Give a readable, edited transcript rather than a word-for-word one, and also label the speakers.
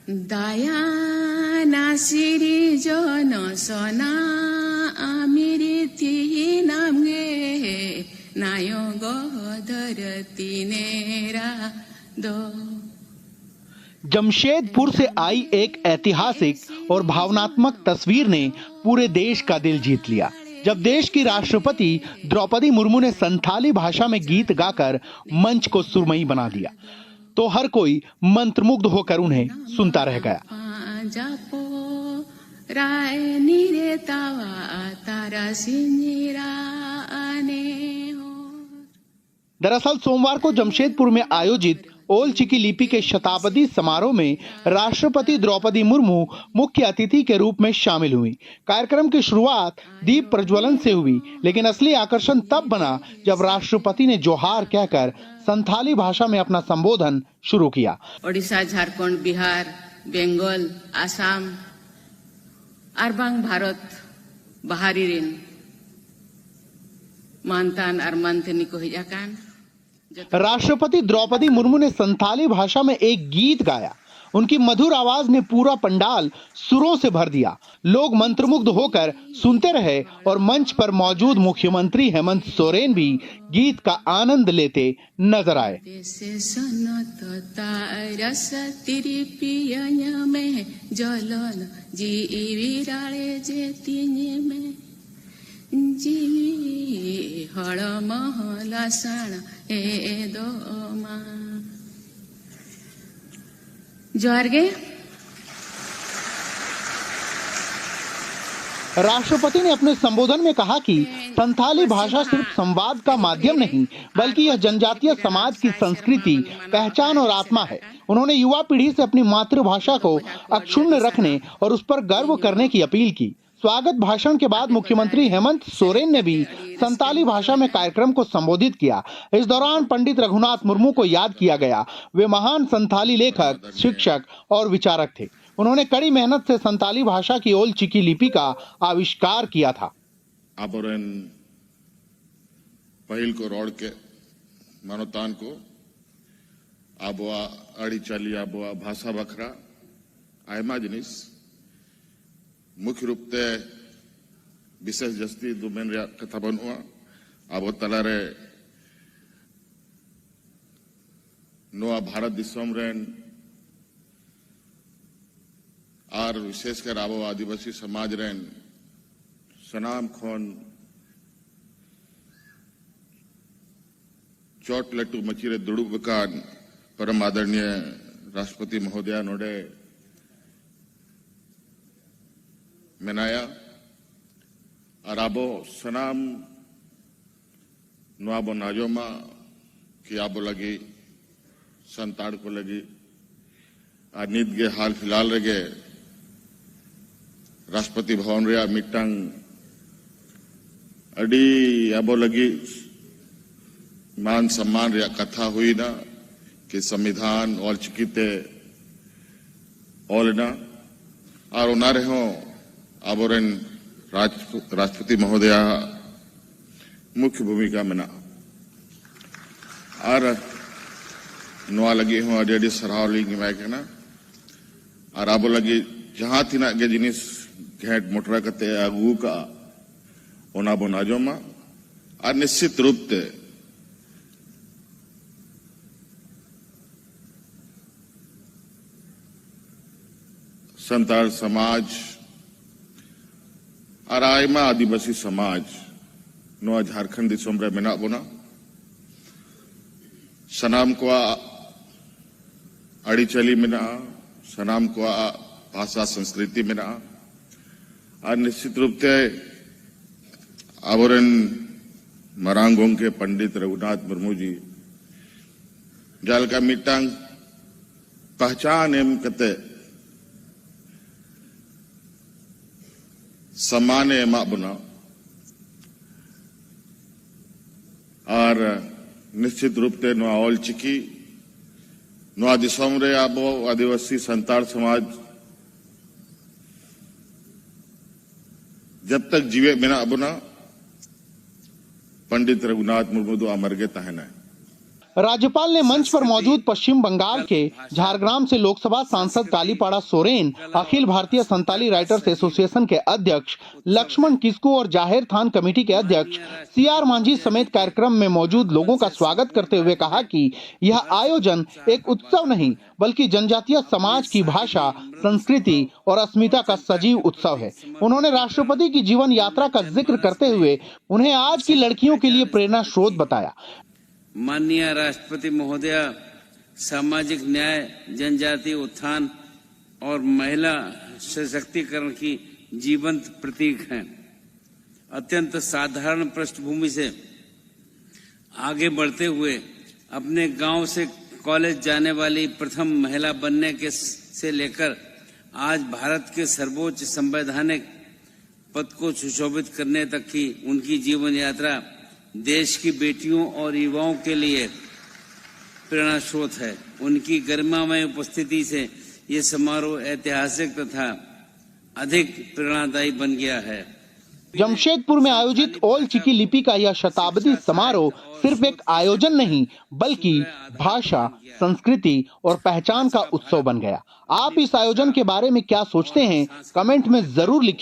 Speaker 1: दाया नासिरी जन सना आमिरी थी नामगे नायो गोधरती नेरा दो।
Speaker 2: जमशेदपुर से आई एक ऐतिहासिक और भावनात्मक तस्वीर ने पूरे देश का दिल जीत लिया। जब देश की राष्ट्रपति द्रौपदी मुर्मू ने संथाली भाषा में गीत गाकर मंच को सुरमई बना दिया, तो हर कोई मंत्रमुग्ध होकर उन्हें सुनता रह गया। दरअसल सोमवार को जमशेदपुर में आयोजित ओल चिकी लिपि के शताब्दी समारोह में राष्ट्रपति द्रौपदी मुर्मू मुख्य अतिथि के रूप में शामिल हुई। कार्यक्रम की शुरुआत दीप प्रज्वलन से हुई, लेकिन असली आकर्षण तब बना जब राष्ट्रपति ने जोहार कहकर संथाली भाषा में अपना संबोधन शुरू किया।
Speaker 1: ओडिशा, झारखंड, बिहार, बेंगल, आसाम और बांग भारत बाहरी रिन मानतान और मानतनी को हिजाकान।
Speaker 2: राष्ट्रपति द्रौपदी मुर्मू ने संथाली भाषा में एक गीत गाया। उनकी मधुर आवाज ने पूरा पंडाल सुरों से भर दिया। लोग मंत्रमुग्ध होकर सुनते रहे और मंच पर मौजूद मुख्यमंत्री हेमंत सोरेन भी गीत का आनंद लेते नजर आए। राष्ट्रपति ने अपने संबोधन में कहा कि संथाली भाषा सिर्फ संवाद का माध्यम नहीं, बल्कि यह जनजातीय समाज की संस्कृति, पहचान और आत्मा है। उन्होंने युवा पीढ़ी से अपनी मातृभाषा को अक्षुण्ण रखने और उस पर गर्व करने की अपील की। स्वागत भाषण के बाद मुख्यमंत्री हेमंत सोरेन ने भी संथाली भाषा में कार्यक्रम को संबोधित किया। इस दौरान पंडित रघुनाथ मुर्मू को याद किया गया। वे महान संथाली लेखक, शिक्षक और विचारक थे। उन्होंने कड़ी मेहनत से संथाली भाषा की ओल चिकी लिपि का आविष्कार किया था।
Speaker 3: पहिल को रोड के मानवतान को आबोआ अड़ी चाली आबोआ भाषा बखरा आयमा जिनिस मुख्य रूप से विशेष जस्ती दुमेन कथा बनुआ आबो तलारे नोआ भारत दिसोम रेन और विशेषकर आबो आदिवासी समाज रेन सनाम खोन चोट लट्टू मचीरे दुड़ुबकान परम आदरणीय राष्ट्रपति महोदया नोडे मेनाया और आबो सनाम नुआबो नाजोमा कि आबो लगी संताड़ को लगी और नीत के हाल फिलहाल रगे राष्ट्रपति भवन रे मिट्टांग अड़ी आबो लगी मान सम्मान रे कथा हुई ना कि संविधान और चिकिते ओलना और उनारे हो आबोरेन राष्ट्रपति महोदया मुख्य भूमिका में ना और नुआ लगी हूँ अड़ी सराव लिंग मैं ना और आबो लगी जहां तीना के जिनिस घेट मोटरा कते आगू का ओनाबो नाजोमा और निश्चित रूप से संताल समाज और आयमा आदिवासी समाज नोआ झारखंड दिसोम रे मेना बोना सनाम को अड़ी चली मेना सनाम को भाषा संस्कृति मेना और निश्चित रूप से आवरण मरांगों के पंडित रघुनाथ मुर्मू जी जाल का मिट्टांग पहचान एम कते सम्मान एमा बना और निश्चित रूप से नोआ ओल चिकी नोआ दिसोम रे आबो आदिवासी संताल समाज जब तक जीवे बिना अबना पंडित रघुनाथ मुर्मू दो अमर के तहना है।
Speaker 2: राज्यपाल ने मंच पर मौजूद पश्चिम बंगाल के झारग्राम से लोकसभा सांसद कालीपाड़ा सोरेन, अखिल भारतीय संताली राइटर्स एसोसिएशन के अध्यक्ष लक्ष्मण किस्कू और जाहिर थान कमेटी के अध्यक्ष सीआर मांझी समेत कार्यक्रम में मौजूद लोगों का स्वागत करते हुए कहा कि यह आयोजन एक उत्सव नहीं बल्कि जनजातीय समाज की भाषा, संस्कृति और अस्मिता का सजीव उत्सव है। उन्होंने राष्ट्रपति की जीवन यात्रा का जिक्र करते हुए उन्हें आज की लड़कियों के लिए प्रेरणा स्रोत बताया।
Speaker 4: माननीय राष्ट्रपति महोदय सामाजिक न्याय, जनजातीय उत्थान और महिला सशक्तिकरण की जीवंत प्रतीक हैं। अत्यंत साधारण पृष्ठभूमि से आगे बढ़ते हुए अपने गांव से कॉलेज जाने वाली प्रथम महिला बनने के से लेकर आज भारत के सर्वोच्च संवैधानिक पद को सुशोभित करने तक की उनकी जीवन यात्रा देश की बेटियों और युवाओं के लिए प्रेरणा स्रोत है। उनकी गरिमामय उपस्थिति से ये समारोह ऐतिहासिक तथा अधिक प्रेरणादायी बन गया है।
Speaker 2: जमशेदपुर में आयोजित ओल चिकी लिपि का यह शताब्दी समारोह सिर्फ एक आयोजन नहीं बल्कि भाषा, संस्कृति और पहचान का उत्सव बन गया। आप इस आयोजन के बारे में क्या सोचते हैं? कमेंट में जरूर लिखें।